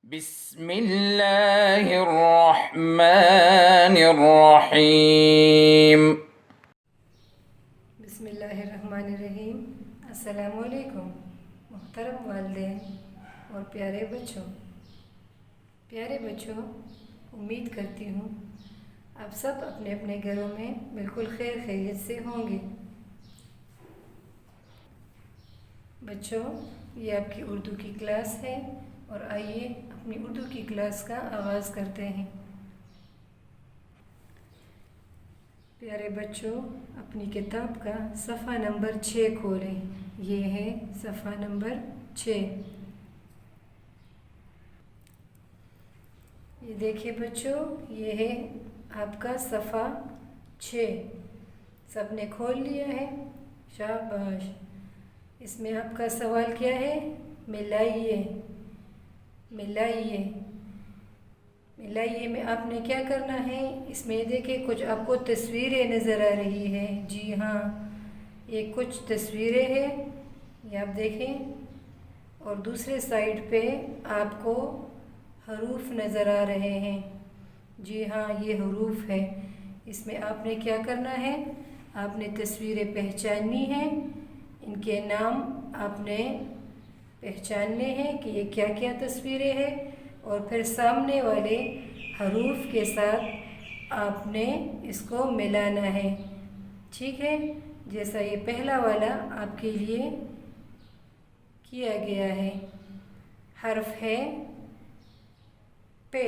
बिस्मिल्लाहिर्रहमानिर्रहीम। बिस्मिल्लाहिर्रहमानिर्रहीम। अस्सलामुअलैकुम मोहतरम वालिदैन और प्यारे बच्चों, उम्मीद करती हूँ आप सब अपने अपने घरों में बिल्कुल खैर खैरियत से होंगे। बच्चों, ये आपकी उर्दू की क्लास है और आइए अपनी उर्दू की क्लास का आगाज़ करते हैं। प्यारे बच्चों, अपनी किताब का सफ़ा नंबर 6 खोलें। ये है सफ़ा नंबर 6। ये देखिए बच्चों, ये है आपका सफ़ा 6। सबने खोल लिया है? शाबाश। इसमें आपका सवाल क्या है? मिलाइए। मिलाइए मिलाइए में आपने क्या करना है? इसमें देखिए कुछ आपको तस्वीरें नज़र आ रही है। जी हाँ, ये कुछ तस्वीरें हैं, ये आप देखें। और दूसरे साइड पे आपको हरूफ नज़र आ रहे हैं। जी हाँ, ये हरूफ है। इसमें आपने क्या करना है? आपने तस्वीरें पहचाननी हैं, इनके नाम आपने पहचानने हैं कि ये क्या क्या तस्वीरें हैं, और फिर सामने वाले हरूफ के साथ आपने इसको मिलाना है। ठीक है, जैसा ये पहला वाला आपके लिए किया गया है। हर्फ है पे।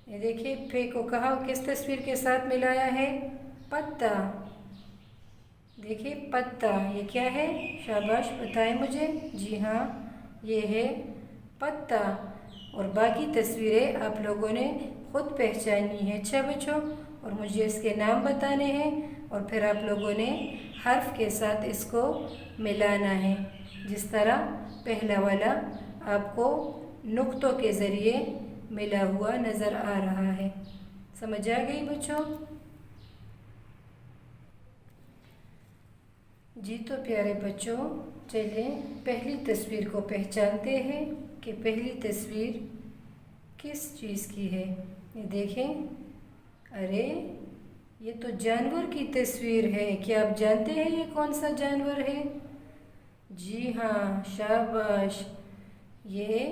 ये देखिए, पे को कहा किस तस्वीर के साथ मिलाया है? पत्ता। देखिए पत्ता, ये क्या है? शाबाश, बताएं मुझे। जी हाँ, ये है पत्ता। और बाकी तस्वीरें आप लोगों ने खुद पहचानी है। अच्छा बच्चों, और मुझे इसके नाम बताने हैं, और फिर आप लोगों ने हर्फ के साथ इसको मिलाना है। जिस तरह पहला वाला आपको नुक्तों के ज़रिए मिला हुआ नज़र आ रहा है। समझ आ गई बच्चों? जी तो प्यारे बच्चों, चलिए पहली तस्वीर को पहचानते हैं कि पहली तस्वीर किस चीज़ की है। ये देखें, अरे ये तो जानवर की तस्वीर है। क्या आप जानते हैं ये कौन सा जानवर है? जी हाँ, शाबाश, ये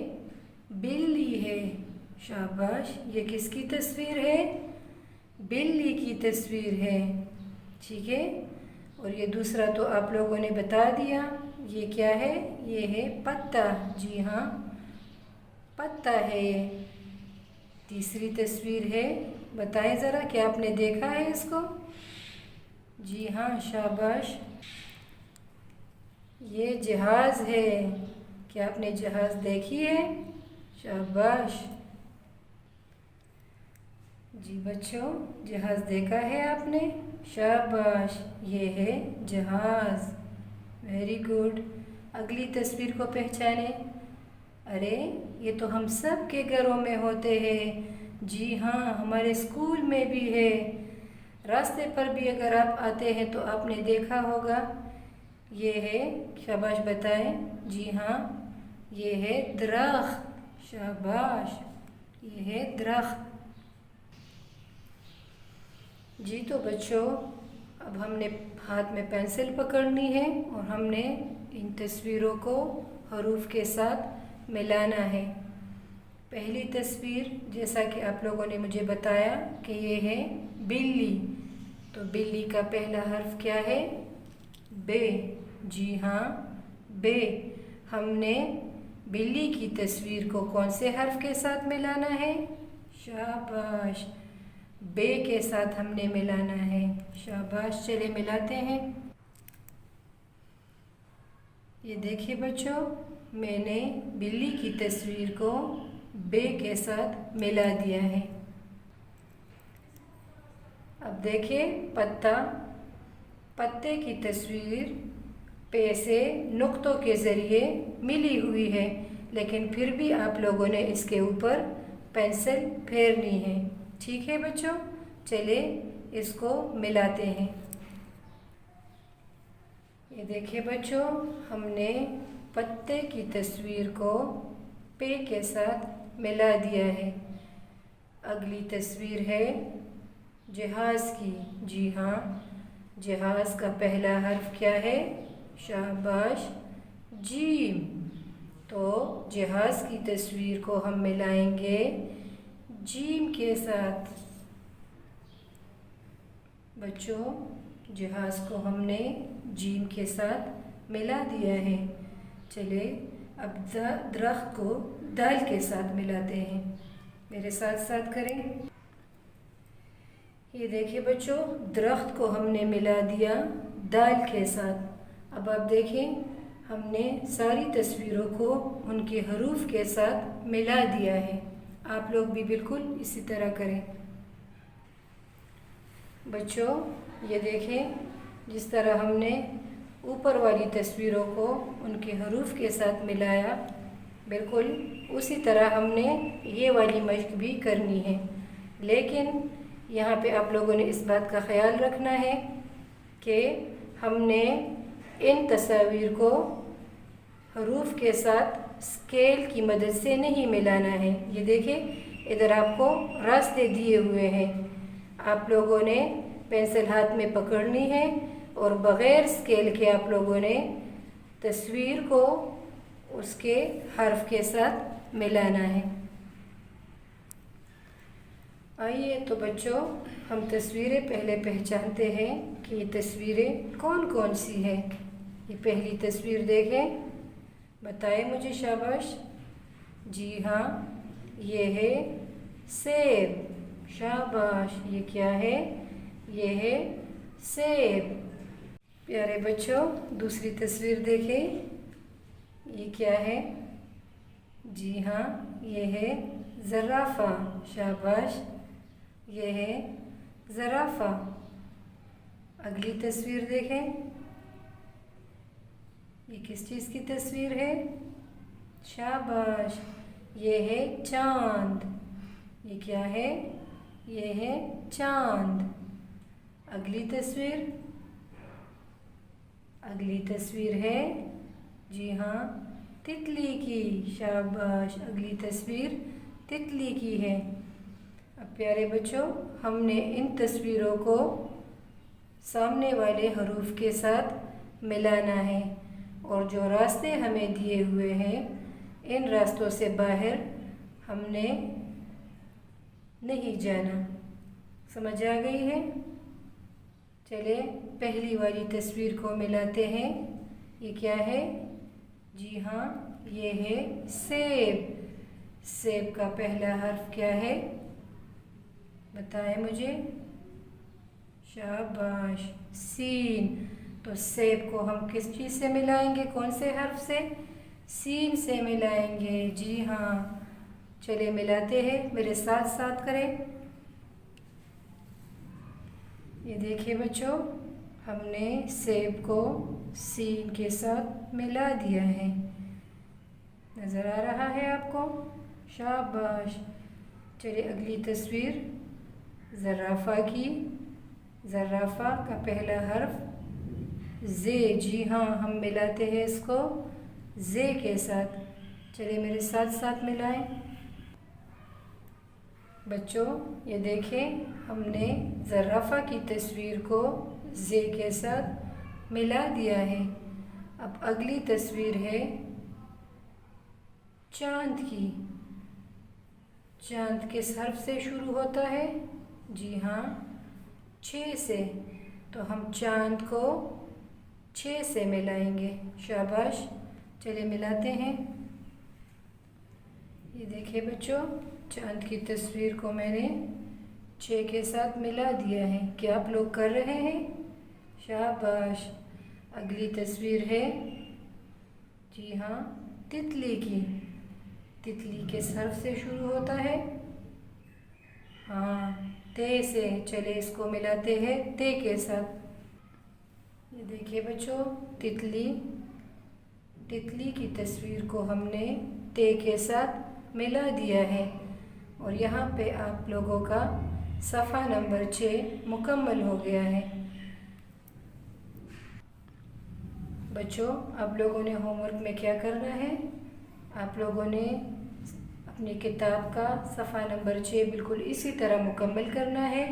बिल्ली है। शाबाश, ये किसकी तस्वीर है? बिल्ली की तस्वीर है। ठीक है, और ये दूसरा तो आप लोगों ने बता दिया। ये क्या है? ये है पत्ता। जी हाँ, पत्ता है ये। तीसरी तस्वीर है, बताएं ज़रा, क्या आपने देखा है इसको? जी हाँ, शाबाश, ये जहाज़ है। क्या आपने जहाज़ देखी है? शाबाश। जी बच्चों, जहाज़ देखा है आपने? शाबाश, ये है जहाज़। Very good. अगली तस्वीर को पहचाने। अरे ये तो हम सब के घरों में होते हैं। जी हाँ, हमारे स्कूल में भी है। रास्ते पर भी अगर आप आते हैं तो आपने देखा होगा। ये है, शाबाश बताएं। जी हाँ, ये है दरख्त। शाबाश, ये है दरख्त। जी तो बच्चों, अब हमने हाथ में पेंसिल पकड़नी है और हमने इन तस्वीरों को हरूफ के साथ मिलाना है। पहली तस्वीर, जैसा कि आप लोगों ने मुझे बताया कि ये है बिल्ली, तो बिल्ली का पहला हर्फ क्या है? बे। जी हाँ, बे। हमने बिल्ली की तस्वीर को कौन से हर्फ के साथ मिलाना है? शाबाश, बे के साथ हमने मिलाना है। शाबाश, चले मिलाते हैं। ये देखिए बच्चों, मैंने बिल्ली की तस्वीर को बे के साथ मिला दिया है। अब देखिए पत्ता, पत्ते की तस्वीर पे से नुक्तों के ज़रिए मिली हुई है, लेकिन फिर भी आप लोगों ने इसके ऊपर पेंसिल फेरनी है। ठीक है बच्चों, चलिए इसको मिलाते हैं। ये देखिए बच्चों, हमने पत्ते की तस्वीर को पे के साथ मिला दिया है। अगली तस्वीर है जहाज़ की। जी हाँ, जहाज़ का पहला हर्फ क्या है? शाबाश, जीम। तो जहाज़ की तस्वीर को हम मिलाएंगे जीम के साथ। बच्चों, जहाज़ को हमने जीम के साथ मिला दिया है। चले अब दरख्त को दाल के साथ मिलाते हैं। मेरे साथ साथ करें। ये देखिए बच्चों, दरख्त को हमने मिला दिया दाल के साथ। अब आप देखें, हमने सारी तस्वीरों को उनके हरूफ के साथ मिला दिया है। आप लोग भी बिल्कुल इसी तरह करें। बच्चों, ये देखें, जिस तरह हमने ऊपर वाली तस्वीरों को उनके हरूफ के साथ मिलाया, बिल्कुल उसी तरह हमने ये वाली मश्क भी करनी है। लेकिन यहाँ पे आप लोगों ने इस बात का ख्याल रखना है कि हमने इन तस्वीर को हरूफ के साथ स्केल की मदद से नहीं मिलाना है। ये देखें, इधर आपको रास्ते दिए हुए हैं। आप लोगों ने पेंसिल हाथ में पकड़नी है और बग़ैर स्केल के आप लोगों ने तस्वीर को उसके हर्फ के साथ मिलाना है। आइए तो बच्चों, हम तस्वीरें पहले पहचानते हैं कि ये तस्वीरें कौन कौन सी है। ये पहली तस्वीर देखें, बताएं मुझे, शाबाश। जी हाँ, ये है सेब। शाबाश, ये क्या है? ये है सेब। प्यारे बच्चों, दूसरी तस्वीर देखें, ये क्या है? जी हाँ, ये है ज़राफ़ा। शाबाश, ये है ज़राफ़ा। अगली तस्वीर देखें, ये किस चीज़ की तस्वीर है? शाबाश, ये है चाँद। ये क्या है? ये है चाँद। अगली तस्वीर है, जी हाँ, तितली की। शाबाश, अगली तस्वीर तितली की है। अब प्यारे बच्चों, हमने इन तस्वीरों को सामने वाले हरूफ के साथ मिलाना है और जो रास्ते हमें दिए हुए हैं, इन रास्तों से बाहर हमने नहीं जाना। समझ आ गई है? चलिए पहली वाली तस्वीर को मिलाते हैं। ये क्या है? जी हाँ, ये है सेब। सेब का पहला हर्फ क्या है? बताएं मुझे। शाबाश, सीन। तो सेब को हम किस चीज़ से मिलाएंगे? कौन से हर्फ से? सीन से मिलाएंगे। जी हाँ, चलिए मिलाते हैं, मेरे साथ साथ करें। ये देखिए बच्चों, हमने सेब को सीन के साथ मिला दिया है। नज़र आ रहा है आपको? शाबाश। चलिए अगली तस्वीर ज़राफ़ा की। ज़राफ़ा का पहला हर्फ जे। जी हाँ, हम मिलाते हैं इसको जे के साथ। चलिए मेरे साथ साथ मिलाएं। बच्चों, ये देखें, हमने ज़राफ़ा की तस्वीर को जे के साथ मिला दिया है। अब अगली तस्वीर है चाँद की। चाँद किस हर्फ से शुरू होता है? जी हाँ, 6 से। तो हम चाँद को 6 से मिलाएंगे। शाबाश, चलिए मिलाते हैं। ये देखिए बच्चों, चाँद की तस्वीर को मैंने 6 के साथ मिला दिया है। क्या आप लोग कर रहे हैं? शाबाश। अगली तस्वीर है, जी हाँ, तितली की। तितली किस हर्फ से शुरू होता है? हाँ, ते से। चले इसको मिलाते हैं ते के साथ। ये देखिए बच्चों, तितली की तस्वीर को हमने ते के साथ मिला दिया है और यहाँ पे आप लोगों का सफ़ा नंबर 6 मुकम्मल हो गया है। बच्चों, आप लोगों ने होमवर्क में क्या करना है? आप लोगों ने अपनी किताब का सफ़ा नंबर 6 बिल्कुल इसी तरह मुकम्मल करना है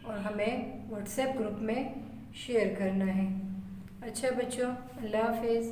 और हमें व्हाट्सएप ग्रुप में शेयर करना है। अच्छा बच्चों, अल्लाह हाफिज़।